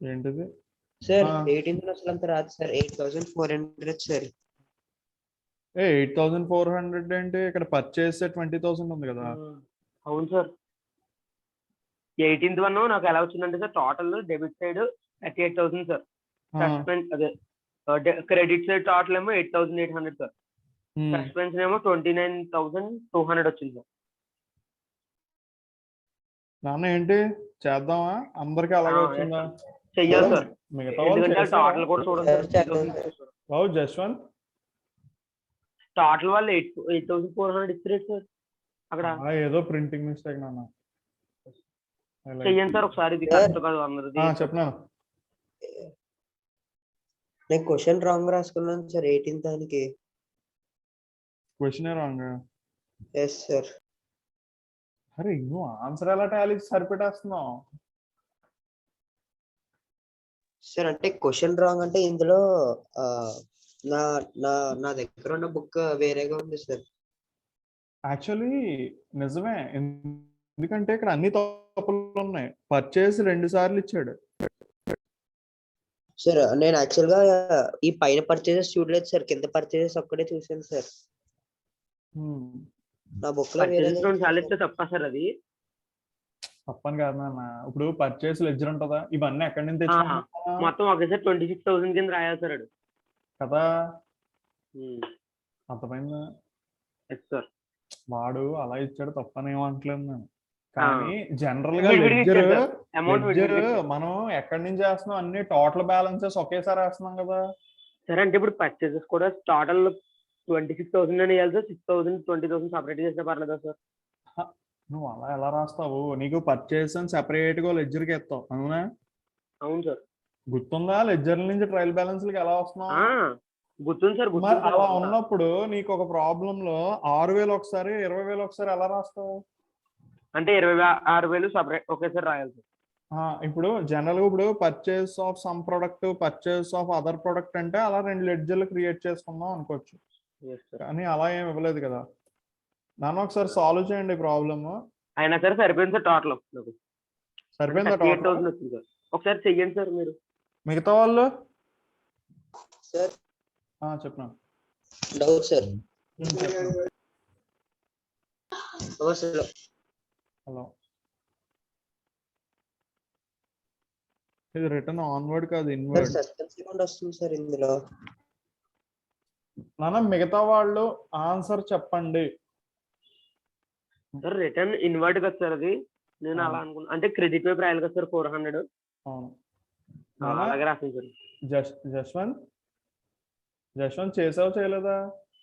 ఏంటిది సార్ 18th వన్ అసలు అంత రాదు సార్. 8,400 సార్. 8,400 అంటే ఇక్కడ పర్చేస్ 20,000 ఉంది కదా. అవును సార్. 18th వన్ నాకు ఎలా వచ్చిందంటే sir total debit side 38,000 sir. Suspense అదే క్రెడిట్ సైడ్ టోటల్ ఏమో 8,800 సార్. సస్పెన్షన్ ఏమో 29,200 వచ్చింది సార్. నాన్న ఏంటి చేద్దామా? అందరికి అలాగే వచ్చిందా? చెయ్యాలి సార్. మిగతా ఎందుకంటే టోటల్ కూడా చూడండి సార్. జస్వంత్ టోటల్ వాళ్ళు 8,400 ఇస్తారు సార్ అక్కడ. ఏదో ప్రింటింగ్ మిస్టేక్ నాన్న. చెయ్యండి సార్ ఒకసారి. ఇది కరెక్ట్ కాదు అందరిది. చెప్పినాను. నేను క్వశ్చన్ రాంగ్ రాసుకున్నాను సార్ 18th దానికి. Question wrong? Yes sir. అరే నువ్వు ఆన్సర్ ఎలా టాలీ సరిపెట్టేస్తున్నావు సార్? అంటే క్వశ్చన్ రాంగ్ అంటే ఇందులో నా నా నా దగ్గర ఉన్న బుక్ వేరేగా ఉంది సార్. యాక్చువల్లీ నిజమే, ఎందుకంటే ఇక్కడ అన్ని తప్పులు ఉన్నాయి. పర్చేస్ 2 సార్లు ఇచ్చాడు సార్. నేను యాక్చువల్ గా ఈ పైన పర్చేసెస్ చూడలేదు సార్. కింద పర్చేసెస్ ఒక్కడే చూసాను సార్. నా బుక్ లో వేరే 2 సార్లు ఇస్తే తప్ప సార్ అది? తప్పని కాదు నాన్న. ఇప్పుడు పర్చేస్ లెడ్జర్ ఉంటుందా, ఇవన్నీ ఎక్కడి నుంచి తెచ్చుకున్నా మొత్తం ఒకేసారి 26,000 కింద రాయాలి సార్ కదా. అర్థమైందా? సార్ వాడు అలా ఇచ్చాడు తప్పని ఏమంటలేదు నేను. కానీ జనరల్ గా లెడ్జర్ మనం ఎక్కడి నుంచి చేస్తున్నాం, అన్ని టోటల్ బ్యాలెన్సెస్ ఒకేసారి వేస్తున్నాం కదా. సరే అంటే ఇప్పుడు పర్చేసెస్ కూడా టోటల్ 26,000 అని వేయాలి సార్. 6,000 20,000 సపరేట్ చేస్తే పర్లేదా సార్? నువ్వు అలా ఎలా రాస్తావు? నీకు పర్చేస్ అని సెపరేట్ గా లెడ్జర్ కి ఎత్తావు అవునా? అవును సార్. గుర్తుందా లెడ్జర్ నుంచి ట్రయల్ బ్యాలెన్స్ కి ఎలా వస్తున్నావు? గుర్తుంది సార్. అలా ఉన్నప్పుడు నీకు ఒక ప్రాబ్లం లో 6,000 ఒకసారి 20,000 ఒకసారి ఎలా రాస్తావు? అంటే 26,000 సపరేట్ ఒకేసారి రాయాలి సార్. ఇప్పుడు జనరల్ గా ఇప్పుడు purchase of some product, purchase of other product అంటే అలా 2 లెడ్జర్లు క్రియేట్ చేసుకుందాం అనుకోవచ్చు. కానీ అలా ఏం ఇవ్వలేదు కదా. నన్ను ఒకసారి సాల్వ్ చేయండి ప్రాబ్లమ్. అయినా సరే సరిపోయింది సార్. టోటల్ సరిపోయిందా? 38,000 వచ్చింది సార్. ఒకసారి చెయ్యండి సార్ మీరు. మిగతా వాళ్ళు సార్ చెప్పినా డౌట్ సార్. హలో, ఇది రిటర్న్ ఆన్వర్డ్ కాదు ఇన్వర్డ్. సస్పెన్స్ అకౌంట్ వస్తుంది సార్ ఇందులో. నాన్న మిగతా వాళ్ళు ఆన్సర్ చెప్పండి. సార్ రిటర్న్ ఇన్వర్ట్ కదా సార్ అది. నేను అలా అనుకున్నా. అంటే క్రెడిట్ వైపు రాయాలి కదా సార్ 400. అవును అలాగే రాసాను సార్. జస్వంత్ చేసావా చేయలేదా?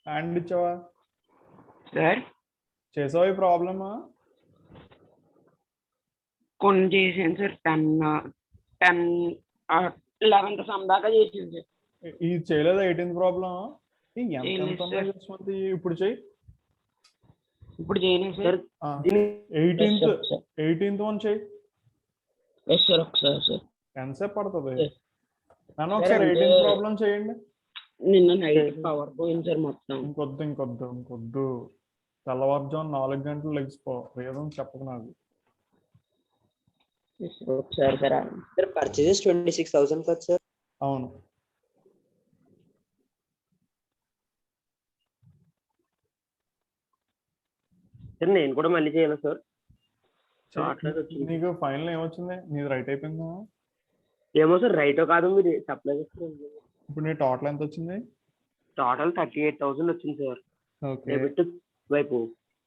హ్యాండ్ ఇచ్చావా సార్? చేసావా ఈ ప్రాబ్లమా? కొన్ని చేసాను సార్ 10 11th సమ్ దాకా చేసాను సార్. ఇది చేయలేదు 18th ప్రాబ్లం. ఎంత చేయలేదు ఎంత ఉన్నాయి సార్. జస్వంత్? ఇప్పుడు చెయ్యి. ఇప్పుడు చేయలేదు సార్. దీని 18th వన్ చెయ్యి. ఎస్ సార్ ఒకసారి సార్. ఎంతసేపు పడుతుంది? Yes. నన్ను ఒకసారి అంటే 18th ప్రాబ్లం చేయండి. నిన్న నైట్ పవర్ పోయింది సార్ మొత్తం. ఇంకొద్దు తెల్లవారుజాము 4 గంటలు లెగిసిపో. రీజన్ చెప్పకు నాకు. Yes, sir. ఒకసారి సార్ సార్ పర్చేజెస్ 26,000 కదా సార్? అవును. సార్ నేను కూడా మళ్ళీ చేయాలి సార్. రావట్లేదు వచ్చింది. నీకు ఫైనల్ ఏమొచ్చింది? నీది రైట్ అయిపోయిందా? ఏమో సార్ రైటో కాదు మీరు సప్లై చేస్తారు. ఇప్పుడు నీ టోటల్ ఎంత వచ్చింది? టోటల్ 38,000 వచ్చింది సార్. ఓకే. డెబిట్ వైపు,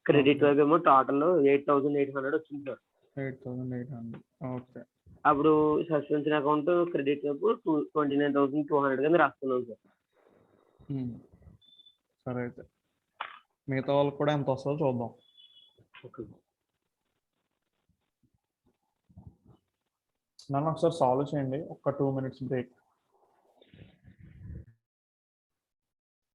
క్రెడిట్ వైపు ఏమో టోటల్ 8,800 వచ్చింది సార్. 8,800. ఓకే. అప్పుడు సస్పెన్షన్ అకౌంట్ క్రెడిట్ వైపు 29,200 కింద రాస్తున్నాం సార్. సరే అయితే మిగతా వాళ్ళకి కూడా ఎంత వస్తుందో చూద్దాం. ఓకే. నన్ను ఒకసారి సాల్వ్ చేయండి. ఒక 2 minutes బ్రేక్.